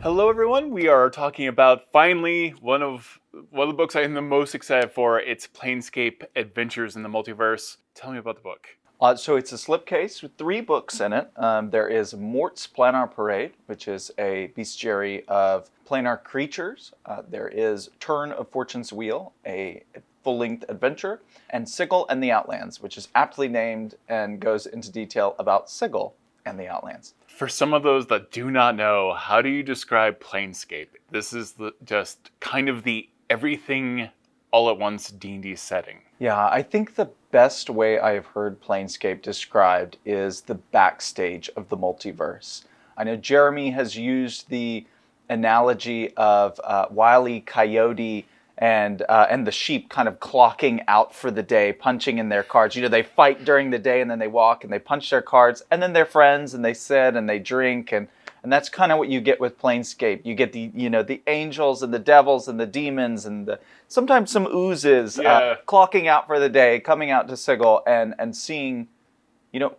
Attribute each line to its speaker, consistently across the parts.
Speaker 1: Hello, everyone. We are talking about finally one of the books I am the most excited for. It's Planescape: Adventures in the Multiverse. Tell me about the book.
Speaker 2: So it's a slipcase with 3 books in it. There is Mort's Planar Parade, which is a bestiary of planar creatures. There is Turn of Fortune's Wheel, a full-length adventure, and Sigil and the Outlands, which is aptly named and goes into detail about Sigil and the Outlands.
Speaker 1: For some of those that do not know, how do you describe Planescape? This is just kind of the everything all at once D&D setting.
Speaker 2: Yeah, I think the best way I have heard Planescape described is the backstage of the multiverse. I know Jeremy has used the analogy of Wile E. Coyote and the sheep kind of clocking out for the day, punching in their cards. You know, they fight during the day and then they walk and they punch their cards and then they're friends and they sit and they drink and that's kind of what you get with Planescape. You get the angels and the devils and the demons and sometimes some oozes clocking out for the day, coming out to Sigil and seeing,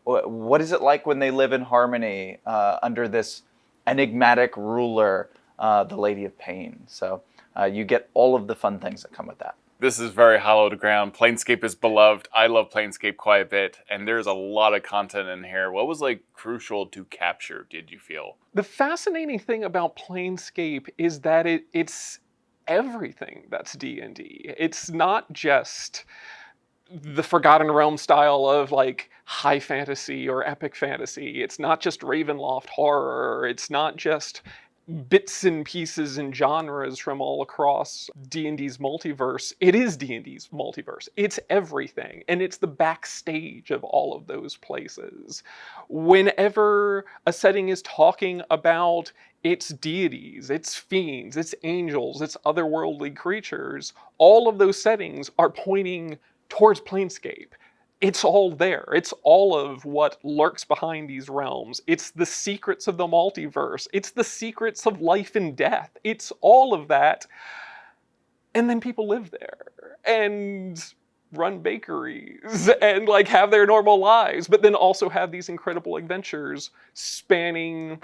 Speaker 2: what is it like when they live in harmony under this enigmatic ruler, the Lady of Pain. So you get all of the fun things that come with that.
Speaker 1: This is very hallowed ground. Planescape is beloved. I love Planescape quite a bit, and there's a lot of content in here. What was crucial to capture, did you feel?
Speaker 3: The fascinating thing about Planescape is that it's everything that's D&D. It's not just the Forgotten Realm style of high fantasy or epic fantasy. It's not just Ravenloft horror. It's not just bits and pieces and genres from all across D&D's multiverse. It is D&D's multiverse. It's everything. And it's the backstage of all of those places. Whenever a setting is talking about its deities, its fiends, its angels, its otherworldly creatures, all of those settings are pointing towards Planescape. It's all there. It's all of what lurks behind these realms. It's the secrets of the multiverse. It's the secrets of life and death. It's all of that. And then people live there and run bakeries and have their normal lives, but then also have these incredible adventures spanning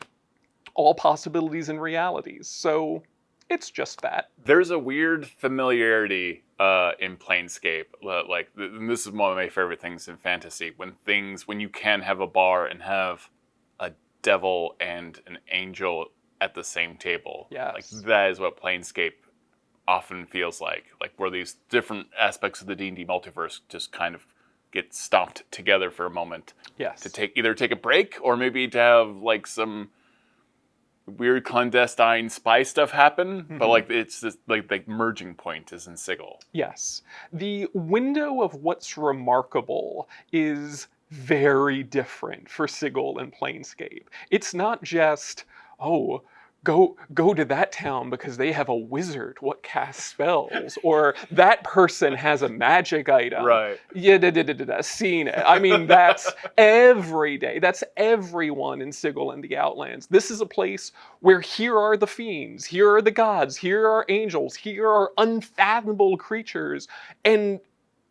Speaker 3: all possibilities and realities. So it's just that.
Speaker 1: There's a weird familiarity in Planescape. And this is one of my favorite things in fantasy. When you can have a bar and have a devil and an angel at the same table.
Speaker 3: Yes.
Speaker 1: That is what Planescape often feels like. Where these different aspects of the D&D multiverse just kind of get stomped together for a moment.
Speaker 3: Yes.
Speaker 1: To either take a break or maybe to have some weird clandestine spy stuff happen, but it's just the merging point is in Sigil.
Speaker 3: Yes. The window of what's remarkable is very different for Sigil and Planescape. It's not just, go to that town because they have a wizard what casts spells, or that person has a magic item.
Speaker 1: Right.
Speaker 3: Yeah, seen it. I mean, that's every day. That's everyone in Sigil and the Outlands. This is a place where here are the fiends, here are the gods, here are angels, here are unfathomable creatures, and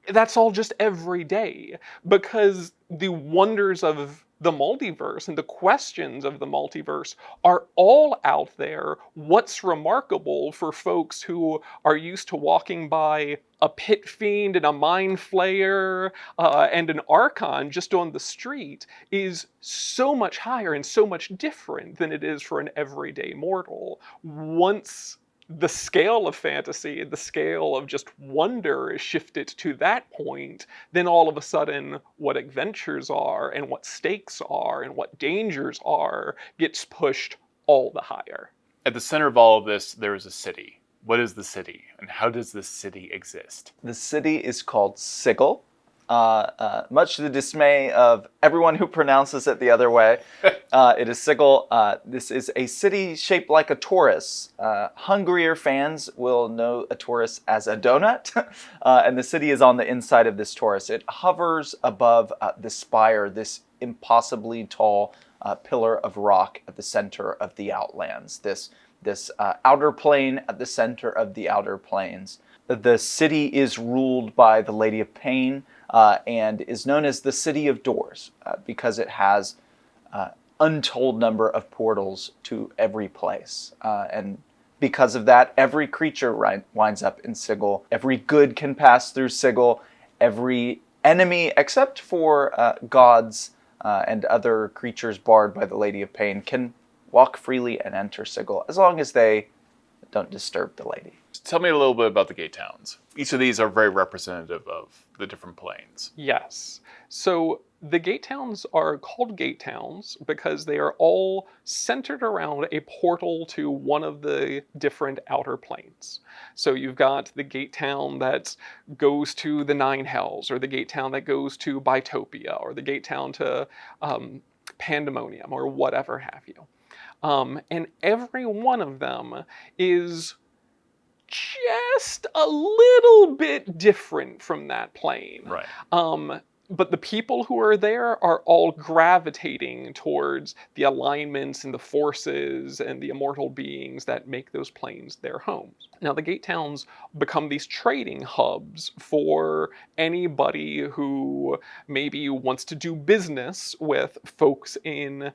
Speaker 3: that's all just every day, because the wonders of the multiverse and the questions of the multiverse are all out there. What's remarkable for folks who are used to walking by a pit fiend and a mind flayer and an archon just on the street is so much higher and so much different than it is for an everyday mortal. Once the scale of fantasy and the scale of just wonder is shifted to that point, then all of a sudden what adventures are and what stakes are and what dangers are gets pushed all the higher.
Speaker 1: At the center of all of this, there is a city. What is the city, and how does this city exist?
Speaker 2: The city is called Sigil. Much to the dismay of everyone who pronounces it the other way. It is Sigil. This is a city shaped like a torus. Hungrier fans will know a torus as a donut, and the city is on the inside of this torus. It hovers above the spire, this impossibly tall pillar of rock at the center of the Outlands, this outer plane at the center of the outer planes. The city is ruled by the Lady of Pain, and is known as the City of Doors because it has untold number of portals to every place. And because of that, every creature winds up in Sigil. Every good can pass through Sigil. Every enemy, except for gods and other creatures barred by the Lady of Pain, can walk freely and enter Sigil, as long as they don't disturb the lady.
Speaker 1: Tell me a little bit about the gate towns. Each of these are very representative of the different planes.
Speaker 3: Yes. So the gate towns are called gate towns because they are all centered around a portal to one of the different outer planes. So you've got the gate town that goes to the Nine Hells, or the gate town that goes to Bitopia, or the gate town to Pandemonium, or whatever have you. And every one of them is just a little bit different from that plane.
Speaker 1: Right.
Speaker 3: But the people who are there are all gravitating towards the alignments and the forces and the immortal beings that make those planes their homes. Now, the gate towns become these trading hubs for anybody who maybe wants to do business with folks in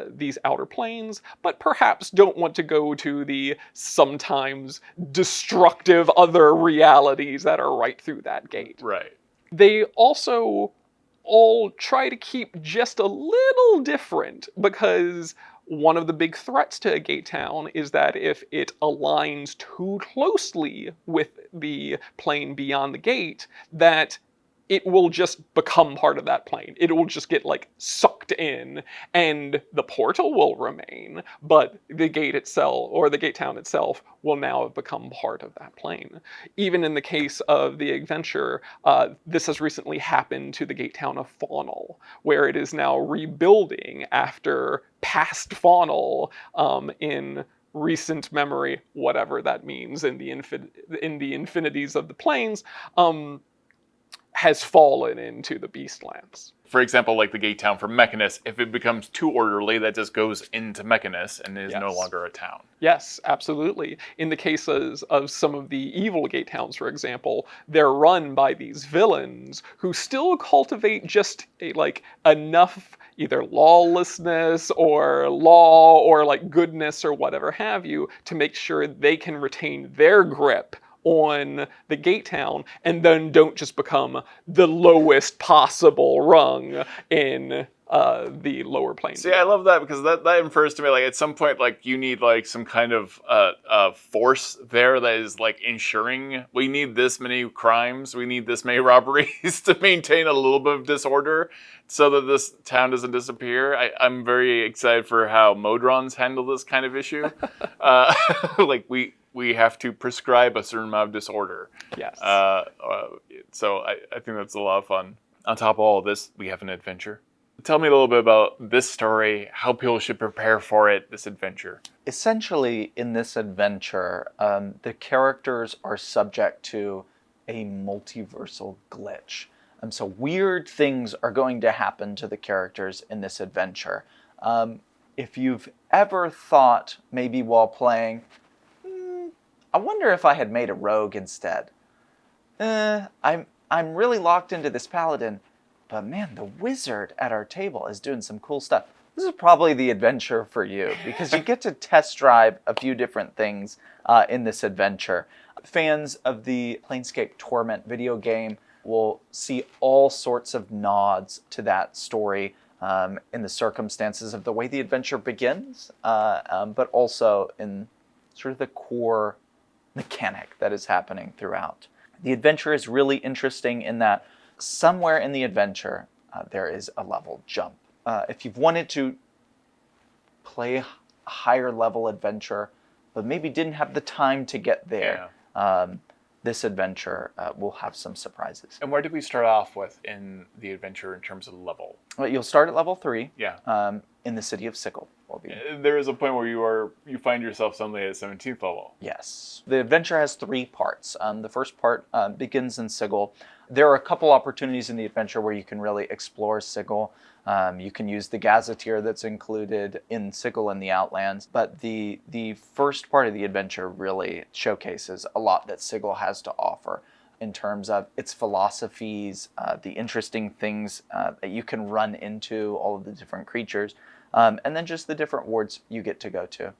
Speaker 3: these outer planes, but perhaps don't want to go to the sometimes destructive other realities that are right through that gate.
Speaker 1: Right.
Speaker 3: They also all try to keep just a little different, because one of the big threats to a gate town is that if it aligns too closely with the plane beyond the gate, that it will just become part of that plane. It will just get like sucked in, and the portal will remain, but the gate itself, or the gate town itself, will now have become part of that plane. Even in the case of the adventure, this has recently happened to the gate town of Faunal, where it is now rebuilding after past Faunal in recent memory, whatever that means in the infinities of the planes, has fallen into the Beastlands.
Speaker 1: For example, like the gate town for Mechanus, if it becomes too orderly, that just goes into Mechanus and is no longer a town.
Speaker 3: Yes, absolutely. In the cases of some of the evil gate towns, for example, they're run by these villains who still cultivate just enough either lawlessness or law or like goodness or whatever have you to make sure they can retain their grip on the gate town, and then don't just become the lowest possible rung in the lower planes.
Speaker 1: See, I love that, because that infers to me, like, at some point, like, you need, like, some kind of force there that is, like, ensuring we need this many crimes, we need this many robberies to maintain a little bit of disorder so that this town doesn't disappear. I'm very excited for how Modrons handle this kind of issue. Like, we have to prescribe a certain amount of disorder.
Speaker 3: Yes.
Speaker 1: So I think that's a lot of fun. On top of all of this, we have an adventure. Tell me a little bit about this story, how people should prepare for it, this adventure.
Speaker 2: Essentially, in this adventure, the characters are subject to a multiversal glitch. So weird things are going to happen to the characters in this adventure. If you've ever thought, maybe while playing, I wonder if I had made a rogue instead. I'm really locked into this paladin, but man, the wizard at our table is doing some cool stuff. This is probably the adventure for you, because you get to test drive a few different things in this adventure. Fans of the Planescape Torment video game will see all sorts of nods to that story in the circumstances of the way the adventure begins, but also in sort of the core mechanic that is happening throughout. The adventure is really interesting in that somewhere in the adventure there is a level jump. If you've wanted to play a higher level adventure but maybe didn't have the time to get there, this adventure will have some surprises.
Speaker 1: And where did we start off with in the adventure in terms of level?
Speaker 2: Well, you'll start at level 3 in the city of Sigil.
Speaker 1: There is a point where you find yourself suddenly at 17th level.
Speaker 2: Yes. The adventure has 3 parts. The first part begins in Sigil. There are a couple opportunities in the adventure where you can really explore Sigil. You can use the gazetteer that's included in Sigil and the Outlands, but the first part of the adventure really showcases a lot that Sigil has to offer. in terms of its philosophies, the interesting things that you can run into, all of the different creatures, and then just the different wards you get to go to.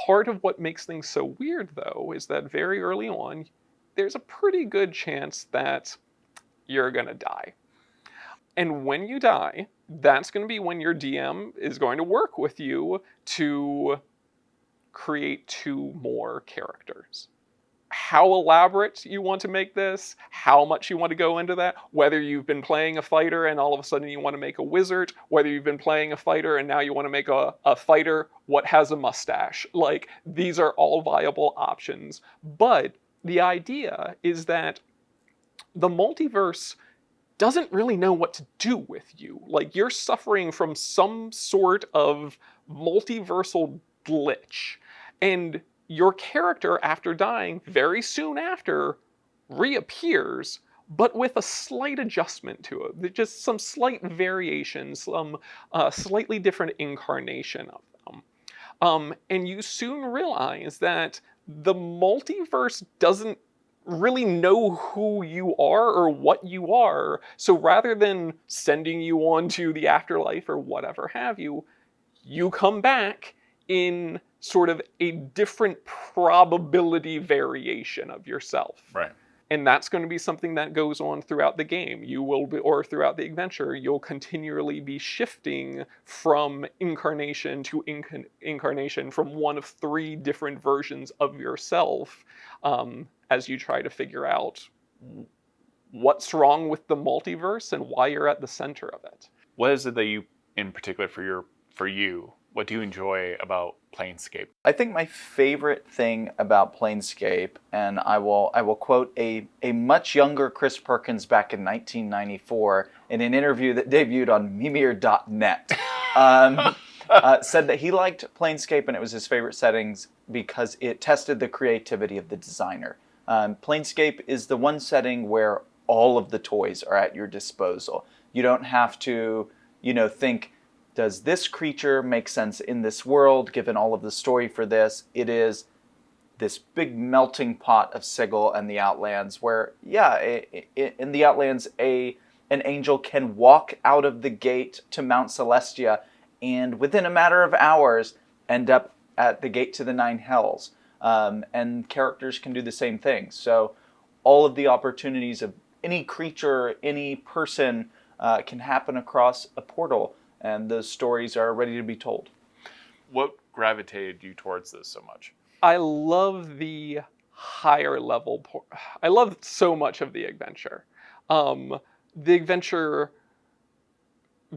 Speaker 3: Part of what makes things so weird, though, is that very early on, there's a pretty good chance that you're going to die. And when you die, that's going to be when your DM is going to work with you to create 2 more characters. How elaborate you want to make this, how much you want to go into that, whether you've been playing a fighter and all of a sudden you want to make a wizard, whether you've been playing a fighter and now you want to make a fighter what has a mustache. Like, these are all viable options. But the idea is that the multiverse doesn't really know what to do with you. Like, you're suffering from some sort of multiversal glitch. And your character, after dying, very soon after, reappears, but with a slight adjustment to it. Just some slight variation, some slightly different incarnation of them. And you soon realize that the multiverse doesn't really know who you are or what you are. So rather than sending you on to the afterlife or whatever have you, you come back in sort of a different probability variation of yourself.
Speaker 1: Right.
Speaker 3: And that's going to be something that goes on throughout the game. You will be, or throughout the adventure, you'll continually be shifting from incarnation to incarnation, from one of 3 different versions of yourself, as you try to figure out what's wrong with the multiverse and why you're at the center of it.
Speaker 1: What is it that you, in particular, for you, what do you enjoy about Planescape?
Speaker 2: I think my favorite thing about Planescape, and I will quote a much younger Chris Perkins back in 1994 in an interview that debuted on Mimir.net, said that he liked Planescape and it was his favorite settings because it tested the creativity of the designer. Planescape is the one setting where all of the toys are at your disposal. You don't have to, think, does this creature make sense in this world, given all of the story for this? It is this big melting pot of Sigil and the Outlands where, in the Outlands, an angel can walk out of the gate to Mount Celestia and within a matter of hours end up at the gate to the 9 hells. And characters can do the same thing. So all of the opportunities of any creature, any person can happen across a portal. And those stories are ready to be told.
Speaker 1: What gravitated you towards this so much?
Speaker 3: I love the higher level. I love so much of the adventure. The adventure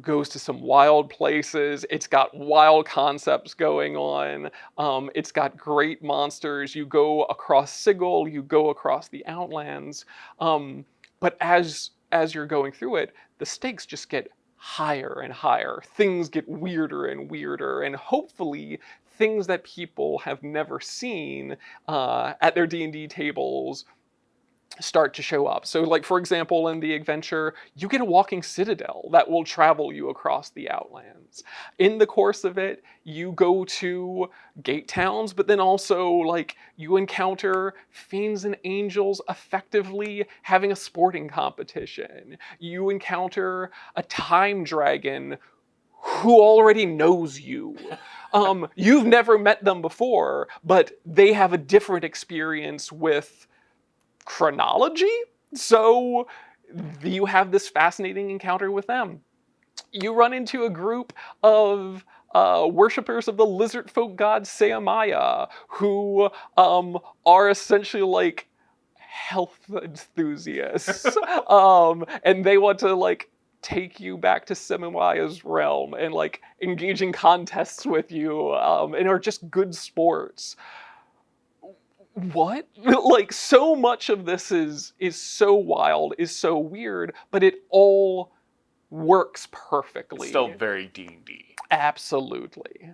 Speaker 3: goes to some wild places. It's got wild concepts going on. It's got great monsters. You go across Sigil. You go across the Outlands. But as you're going through it, the stakes just get higher and higher. Things get weirder and weirder, and hopefully things that people have never seen at their D&D tables start to show up. So, like, for example, in the adventure, you get a walking citadel that will travel you across the Outlands. In the course of it, you go to gate towns, but then also, like, you encounter fiends and angels effectively having a sporting competition. You encounter a time dragon who already knows you. You've never met them before, but they have a different experience with chronology, so you have this fascinating encounter with them. You run into a group of worshippers of the lizard folk god Seamaya, who are essentially like health enthusiasts, and they want to like take you back to Seamaya's realm and like engage in contests with you, and are just good sports. What? Like, so much of this is so wild, is so weird, but it all works perfectly.
Speaker 1: It's still very D&D.
Speaker 3: Absolutely.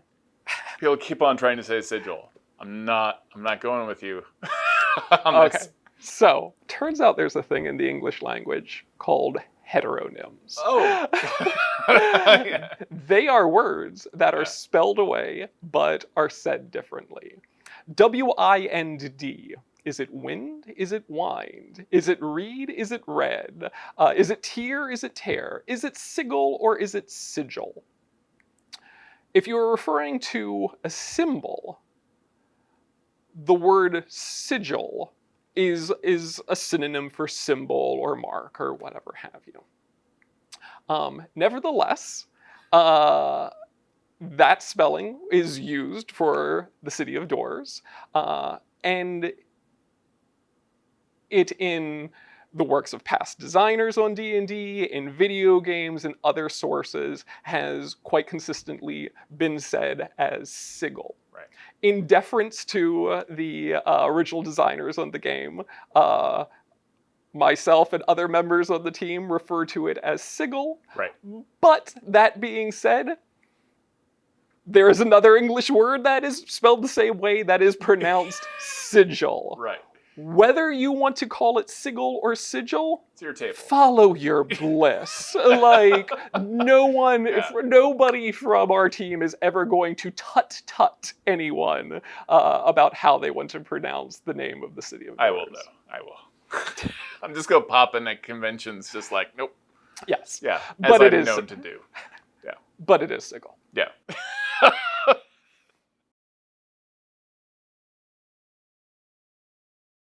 Speaker 1: People keep on trying to say Sigil. I'm not going with you on
Speaker 3: Okay.
Speaker 1: this.
Speaker 3: So, turns out there's a thing in the English language called heteronyms.
Speaker 1: Oh.
Speaker 3: They are words that are spelled away, but are said differently. WIND Is it wind? Is it wind? Is it reed? Is it red? Is it tear? Is it tear? Is it sigil or is it sigil? If you are referring to a symbol, the word sigil is a synonym for symbol or mark or whatever have you. Nevertheless, that spelling is used for the City of Doors, and it in the works of past designers on D&D, in video games and other sources, has quite consistently been said as sigil.
Speaker 1: Right.
Speaker 3: In deference to the original designers on the game, myself and other members of the team refer to it as sigil.
Speaker 1: Right.
Speaker 3: But that being said, there is another English word that is spelled the same way that is pronounced sigil.
Speaker 1: Right.
Speaker 3: Whether you want to call it sigil or sigil,
Speaker 1: It's your table.
Speaker 3: follow your bliss. Like, nobody from our team is ever going to tut anyone about how they want to pronounce the name of the City of Doors.
Speaker 1: I will, though. I will. I'm just going to pop in at conventions just like, nope.
Speaker 3: Yes.
Speaker 1: Yeah.
Speaker 3: But
Speaker 1: as
Speaker 3: it
Speaker 1: I'm
Speaker 3: is
Speaker 1: known to do. Yeah.
Speaker 3: But it is sigil.
Speaker 1: Yeah.